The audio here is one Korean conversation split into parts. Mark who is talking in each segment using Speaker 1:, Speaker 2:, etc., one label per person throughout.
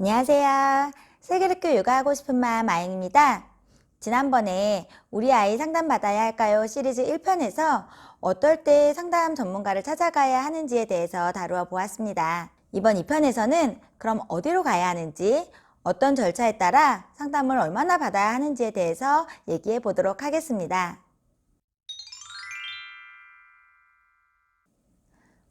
Speaker 1: 안녕하세요. 슬기롭게 육아하고 싶은 마음 아영입니다. 지난번에 우리 아이 상담받아야 할까요? 시리즈 1편에서 어떨 때 상담 전문가를 찾아가야 하는지에 대해서 다루어 보았습니다. 이번 2편에서는 그럼 어디로 가야 하는지, 어떤 절차에 따라 상담을 얼마나 받아야 하는지에 대해서 얘기해 보도록 하겠습니다.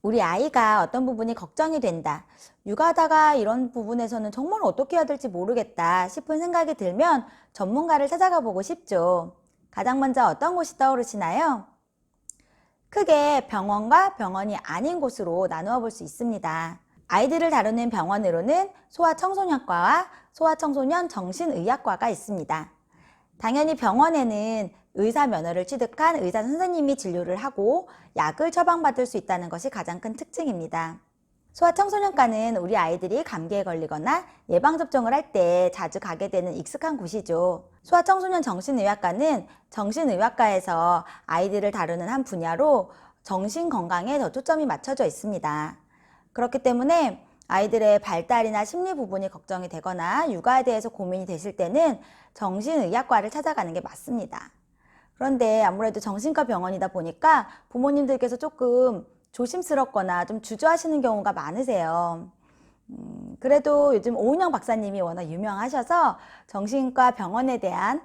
Speaker 1: 우리 아이가 어떤 부분이 걱정이 된다. 육아하다가 이런 부분에서는 정말 어떻게 해야 될지 모르겠다 싶은 생각이 들면 전문가를 찾아가 보고 싶죠. 가장 먼저 어떤 곳이 떠오르시나요? 크게 병원과 병원이 아닌 곳으로 나누어 볼 수 있습니다. 아이들을 다루는 병원으로는 소아청소년과와 소아청소년 정신의학과가 있습니다. 당연히 병원에는 의사 면허를 취득한 의사 선생님이 진료를 하고 약을 처방받을 수 있다는 것이 가장 큰 특징입니다. 소아청소년과는 우리 아이들이 감기에 걸리거나 예방접종을 할 때 자주 가게 되는 익숙한 곳이죠. 소아청소년 정신의학과는 정신의학과에서 아이들을 다루는 한 분야로 정신건강에 더 초점이 맞춰져 있습니다. 그렇기 때문에 아이들의 발달이나 심리 부분이 걱정이 되거나 육아에 대해서 고민이 되실 때는 정신의학과를 찾아가는 게 맞습니다. 그런데 아무래도 정신과 병원이다 보니까 부모님들께서 조금 조심스럽거나 좀 주저하시는 경우가 많으세요. 그래도 요즘 오은영 박사님이 워낙 유명하셔서 정신과 병원에 대한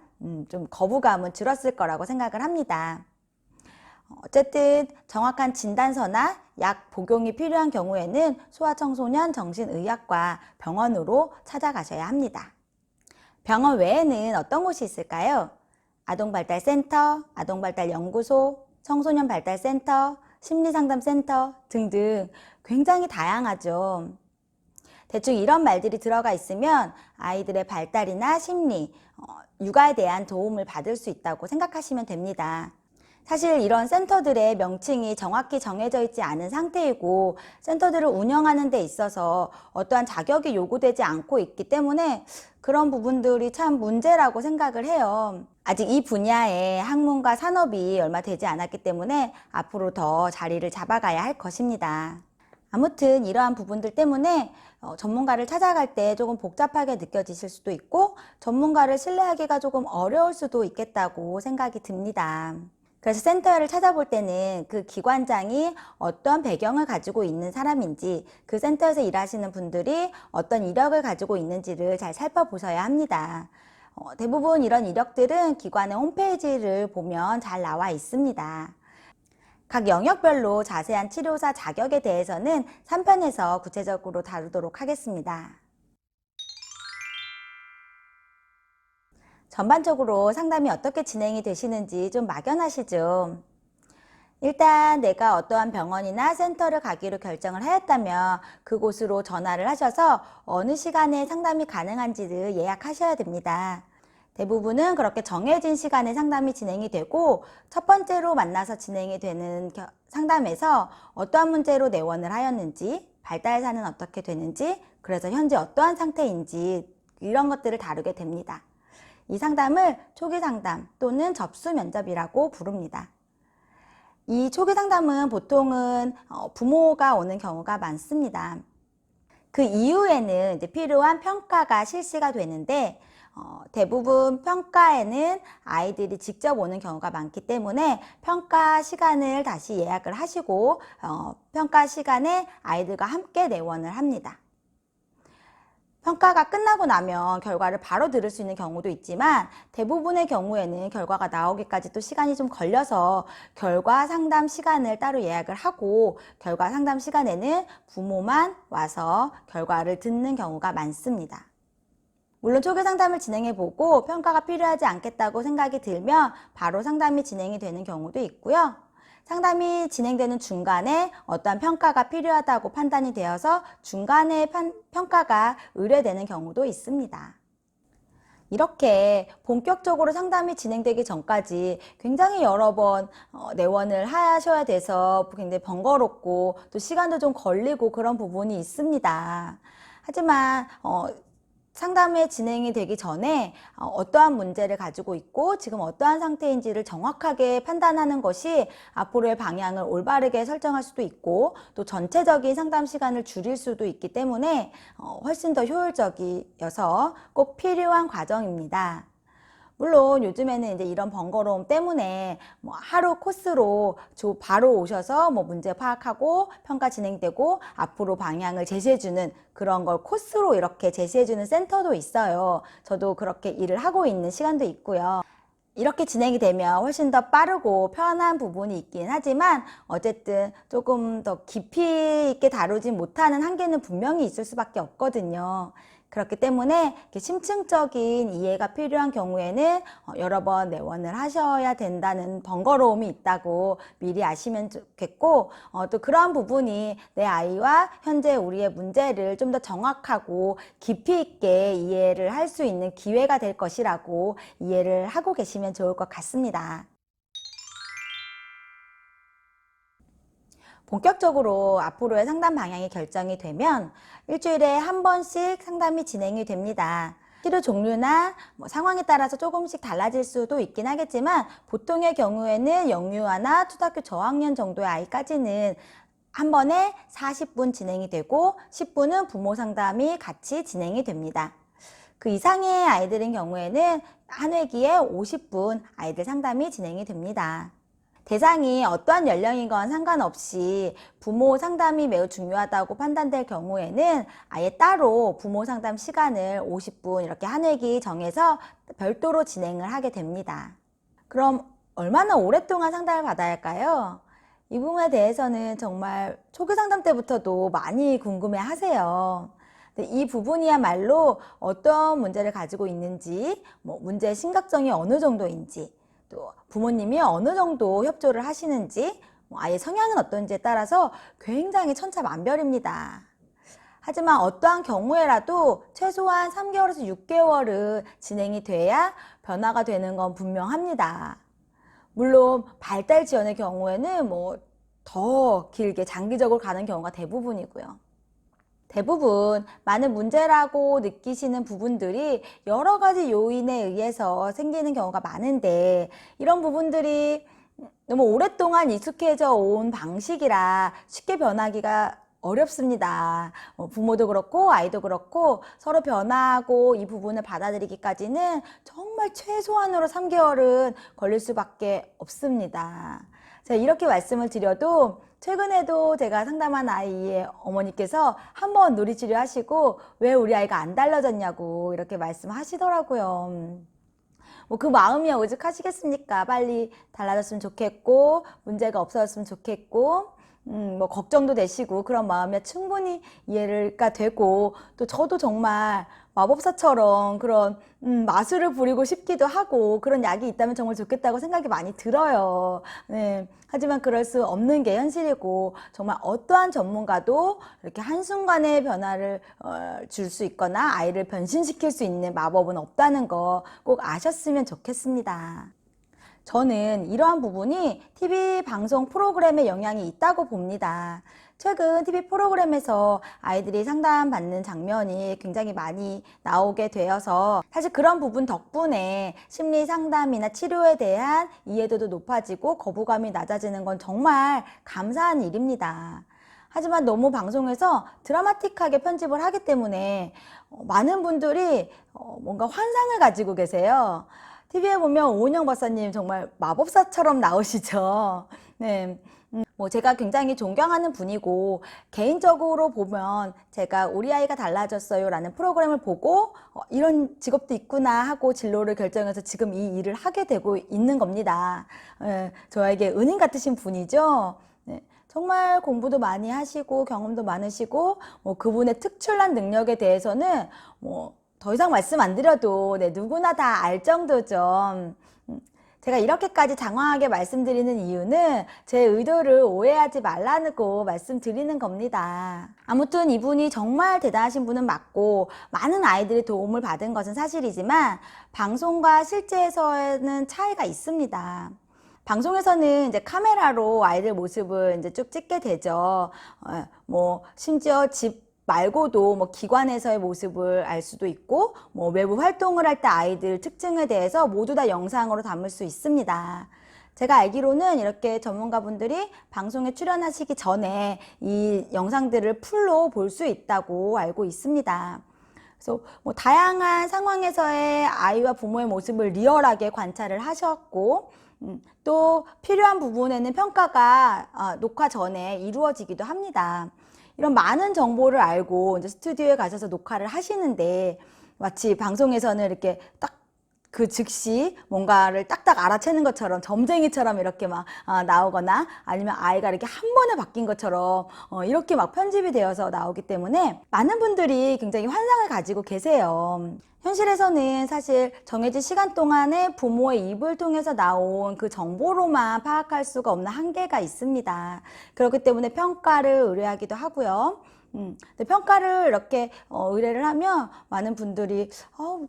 Speaker 1: 좀 거부감은 줄었을 거라고 생각을 합니다. 어쨌든 정확한 진단서나 약 복용이 필요한 경우에는 소아청소년 정신의학과 병원으로 찾아가셔야 합니다. 병원 외에는 어떤 곳이 있을까요? 아동발달센터, 아동발달연구소, 청소년발달센터, 심리상담센터 등등 굉장히 다양하죠. 대충 이런 말들이 들어가 있으면 아이들의 발달이나 심리, 육아에 대한 도움을 받을 수 있다고 생각하시면 됩니다. 사실 이런 센터들의 명칭이 정확히 정해져 있지 않은 상태이고 센터들을 운영하는 데 있어서 어떠한 자격이 요구되지 않고 있기 때문에 그런 부분들이 참 문제라고 생각을 해요. 아직 이 분야의 학문과 산업이 얼마 되지 않았기 때문에 앞으로 더 자리를 잡아가야 할 것입니다. 아무튼 이러한 부분들 때문에 전문가를 찾아갈 때 조금 복잡하게 느껴지실 수도 있고 전문가를 신뢰하기가 조금 어려울 수도 있겠다고 생각이 듭니다. 그래서 센터를 찾아볼 때는 그 기관장이 어떤 배경을 가지고 있는 사람인지, 그 센터에서 일하시는 분들이 어떤 이력을 가지고 있는지를 잘 살펴보셔야 합니다. 대부분 이런 이력들은 기관의 홈페이지를 보면 잘 나와 있습니다. 각 영역별로 자세한 치료사 자격에 대해서는 3편에서 구체적으로 다루도록 하겠습니다. 전반적으로 상담이 어떻게 진행이 되시는지 좀 막연하시죠? 일단 내가 어떠한 병원이나 센터를 가기로 결정을 하였다면 그곳으로 전화를 하셔서 어느 시간에 상담이 가능한지를 예약하셔야 됩니다. 대부분은 그렇게 정해진 시간에 상담이 진행이 되고 첫 번째로 만나서 진행이 되는 상담에서 어떠한 문제로 내원을 하였는지, 발달사는 어떻게 되는지, 그래서 현재 어떠한 상태인지 이런 것들을 다루게 됩니다. 이 상담을 초기 상담 또는 접수 면접이라고 부릅니다. 이 초기 상담은 보통은 부모가 오는 경우가 많습니다. 그 이후에는 이제 필요한 평가가 실시가 되는데 대부분 평가에는 아이들이 직접 오는 경우가 많기 때문에 평가 시간을 다시 예약을 하시고 평가 시간에 아이들과 함께 내원을 합니다. 평가가 끝나고 나면 결과를 바로 들을 수 있는 경우도 있지만 대부분의 경우에는 결과가 나오기까지 또 시간이 좀 걸려서 결과 상담 시간을 따로 예약을 하고 결과 상담 시간에는 부모만 와서 결과를 듣는 경우가 많습니다. 물론 초기 상담을 진행해보고 평가가 필요하지 않겠다고 생각이 들면 바로 상담이 진행이 되는 경우도 있고요. 상담이 진행되는 중간에 어떠한 평가가 필요하다고 판단이 되어서 중간에 평가가 의뢰되는 경우도 있습니다. 이렇게 본격적으로 상담이 진행되기 전까지 굉장히 여러 번 내원을 하셔야 돼서 굉장히 번거롭고 또 시간도 좀 걸리고 그런 부분이 있습니다. 하지만 상담의 진행이 되기 전에 어떠한 문제를 가지고 있고 지금 어떠한 상태인지를 정확하게 판단하는 것이 앞으로의 방향을 올바르게 설정할 수도 있고 또 전체적인 상담 시간을 줄일 수도 있기 때문에 훨씬 더 효율적이어서 꼭 필요한 과정입니다. 물론 요즘에는 이제 이런 번거로움 때문에 뭐 하루 코스로 바로 오셔서 뭐 문제 파악하고 평가 진행되고 앞으로 방향을 제시해주는 그런 걸 코스로 이렇게 제시해주는 센터도 있어요. 저도 그렇게 일을 하고 있는 시간도 있고요. 이렇게 진행이 되면 훨씬 더 빠르고 편한 부분이 있긴 하지만 어쨌든 조금 더 깊이 있게 다루진 못하는 한계는 분명히 있을 수밖에 없거든요. 그렇기 때문에 이렇게 심층적인 이해가 필요한 경우에는 여러 번 내원을 하셔야 된다는 번거로움이 있다고 미리 아시면 좋겠고 또 그러한 부분이 내 아이와 현재 우리의 문제를 좀 더 정확하고 깊이 있게 이해를 할 수 있는 기회가 될 것이라고 이해를 하고 계시면 좋을 것 같습니다. 본격적으로 앞으로의 상담 방향이 결정이 되면 일주일에 한 번씩 상담이 진행이 됩니다. 치료 종류나 상황에 따라서 조금씩 달라질 수도 있긴 하겠지만 보통의 경우에는 영유아나 초등학교 저학년 정도의 아이까지는 한 번에 40분 진행이 되고 10분은 부모 상담이 같이 진행이 됩니다. 그 이상의 아이들인 경우에는 한 회기에 50분 아이들 상담이 진행이 됩니다. 대상이 어떠한 연령이건 상관없이 부모 상담이 매우 중요하다고 판단될 경우에는 아예 따로 부모 상담 시간을 50분 이렇게 한 회기 정해서 별도로 진행을 하게 됩니다. 그럼 얼마나 오랫동안 상담을 받아야 할까요? 이 부분에 대해서는 정말 초기 상담 때부터도 많이 궁금해 하세요. 이 부분이야말로 어떤 문제를 가지고 있는지, 문제의 심각성이 어느 정도인지, 또 부모님이 어느 정도 협조를 하시는지, 아이의 성향은 어떤지에 따라서 굉장히 천차만별입니다. 하지만 어떠한 경우에라도 최소한 3개월에서 6개월은 진행이 돼야 변화가 되는 건 분명합니다. 물론 발달 지연의 경우에는 더 길게 장기적으로 가는 경우가 대부분이고요. 대부분 많은 문제라고 느끼시는 부분들이 여러 가지 요인에 의해서 생기는 경우가 많은데 이런 부분들이 너무 오랫동안 익숙해져 온 방식이라 쉽게 변하기가 어렵습니다. 부모도 그렇고 아이도 그렇고 서로 변화하고 이 부분을 받아들이기까지는 정말 최소한으로 3개월은 걸릴 수밖에 없습니다. 제가 이렇게 말씀을 드려도 최근에도 제가 상담한 아이의 어머니께서 한번 놀이치료 하시고 왜 우리 아이가 안 달라졌냐고 이렇게 말씀하시더라고요. 그 마음이 오죽하시겠습니까? 빨리 달라졌으면 좋겠고 문제가 없어졌으면 좋겠고 걱정도 되시고 그런 마음에 충분히 이해가 되고 또 저도 정말 마법사처럼 그런 마술을 부리고 싶기도 하고 그런 약이 있다면 정말 좋겠다고 생각이 많이 들어요. 네. 하지만 그럴 수 없는 게 현실이고 정말 어떠한 전문가도 이렇게 한순간에 변화를 줄 수 있거나 아이를 변신시킬 수 있는 마법은 없다는 거 꼭 아셨으면 좋겠습니다. 저는 이러한 부분이 TV 방송 프로그램에 영향이 있다고 봅니다. 최근 TV 프로그램에서 아이들이 상담받는 장면이 굉장히 많이 나오게 되어서 사실 그런 부분 덕분에 심리 상담이나 치료에 대한 이해도도 높아지고 거부감이 낮아지는 건 정말 감사한 일입니다. 하지만 너무 방송에서 드라마틱하게 편집을 하기 때문에 많은 분들이 뭔가 환상을 가지고 계세요. TV에 보면 오은영 박사님 정말 마법사처럼 나오시죠. 네. 제가 굉장히 존경하는 분이고 개인적으로 보면 제가 우리 아이가 달라졌어요 라는 프로그램을 보고 이런 직업도 있구나 하고 진로를 결정해서 지금 이 일을 하게 되고 있는 겁니다. 저에게 은인 같으신 분이죠. 네. 정말 공부도 많이 하시고 경험도 많으시고 그분의 특출난 능력에 대해서는 더 이상 말씀 안 드려도 누구나 다 알 정도죠. 제가 이렇게까지 장황하게 말씀드리는 이유는 제 의도를 오해하지 말라고 말씀드리는 겁니다. 아무튼 이분이 정말 대단하신 분은 맞고 많은 아이들이 도움을 받은 것은 사실이지만 방송과 실제에서는 차이가 있습니다. 방송에서는 이제 카메라로 아이들 모습을 이제 쭉 찍게 되죠. 심지어 집 말고도 뭐 기관에서의 모습을 알 수도 있고 뭐 외부 활동을 할 때 아이들 특징에 대해서 모두 다 영상으로 담을 수 있습니다. 제가 알기로는 이렇게 전문가분들이 방송에 출연하시기 전에 이 영상들을 풀로 볼 수 있다고 알고 있습니다. 그래서 뭐 다양한 상황에서의 아이와 부모의 모습을 리얼하게 관찰을 하셨고 또 필요한 부분에는 평가가 녹화 전에 이루어지기도 합니다. 이런 많은 정보를 알고 이제 스튜디오에 가셔서 녹화를 하시는데 마치 방송에서는 이렇게 딱 그 즉시 뭔가를 딱딱 알아채는 것처럼 점쟁이처럼 이렇게 막 나오거나 아니면 아이가 이렇게 한 번에 바뀐 것처럼 이렇게 막 편집이 되어서 나오기 때문에 많은 분들이 굉장히 환상을 가지고 계세요. 현실에서는 사실 정해진 시간 동안에 부모의 입을 통해서 나온 그 정보로만 파악할 수가 없는 한계가 있습니다. 그렇기 때문에 평가를 의뢰하기도 하고요. 근데 평가를 이렇게 의뢰를 하면 많은 분들이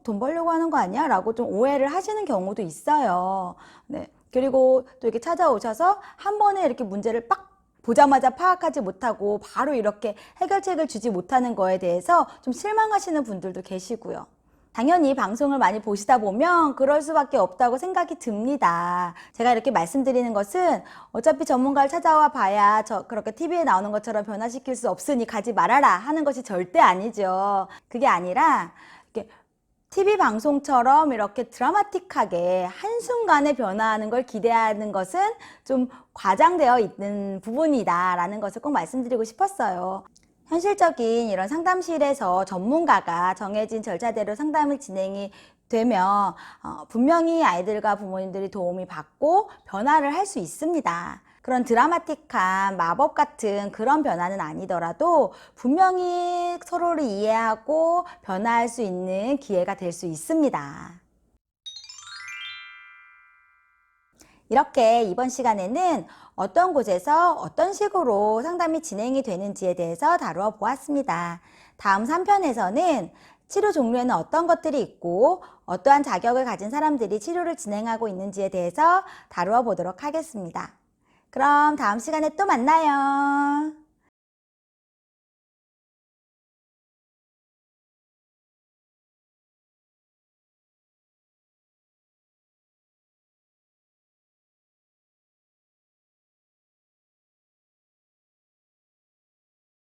Speaker 1: 돈 벌려고 하는 거 아니야? 라고 좀 오해를 하시는 경우도 있어요. 네. 그리고 또 이렇게 찾아오셔서 한 번에 이렇게 문제를 빡 보자마자 파악하지 못하고 바로 이렇게 해결책을 주지 못하는 거에 대해서 좀 실망하시는 분들도 계시고요. 당연히 방송을 많이 보시다 보면 그럴 수밖에 없다고 생각이 듭니다. 제가 이렇게 말씀드리는 것은 어차피 전문가를 찾아와 봐야 그렇게 TV에 나오는 것처럼 변화시킬 수 없으니 가지 말아라 하는 것이 절대 아니죠. 그게 아니라 이렇게 TV 방송처럼 이렇게 드라마틱하게 한순간에 변화하는 걸 기대하는 것은 좀 과장되어 있는 부분이다라는 것을 꼭 말씀드리고 싶었어요. 현실적인 이런 상담실에서 전문가가 정해진 절차대로 상담이 진행이 되면 분명히 아이들과 부모님들이 도움이 받고 변화를 할 수 있습니다. 그런 드라마틱한 마법 같은 그런 변화는 아니더라도 분명히 서로를 이해하고 변화할 수 있는 기회가 될 수 있습니다. 이렇게 이번 시간에는 어떤 곳에서 어떤 식으로 상담이 진행이 되는지에 대해서 다루어 보았습니다. 다음 3편에서는 치료 종류에는 어떤 것들이 있고 어떠한 자격을 가진 사람들이 치료를 진행하고 있는지에 대해서 다루어 보도록 하겠습니다. 그럼 다음 시간에 또 만나요.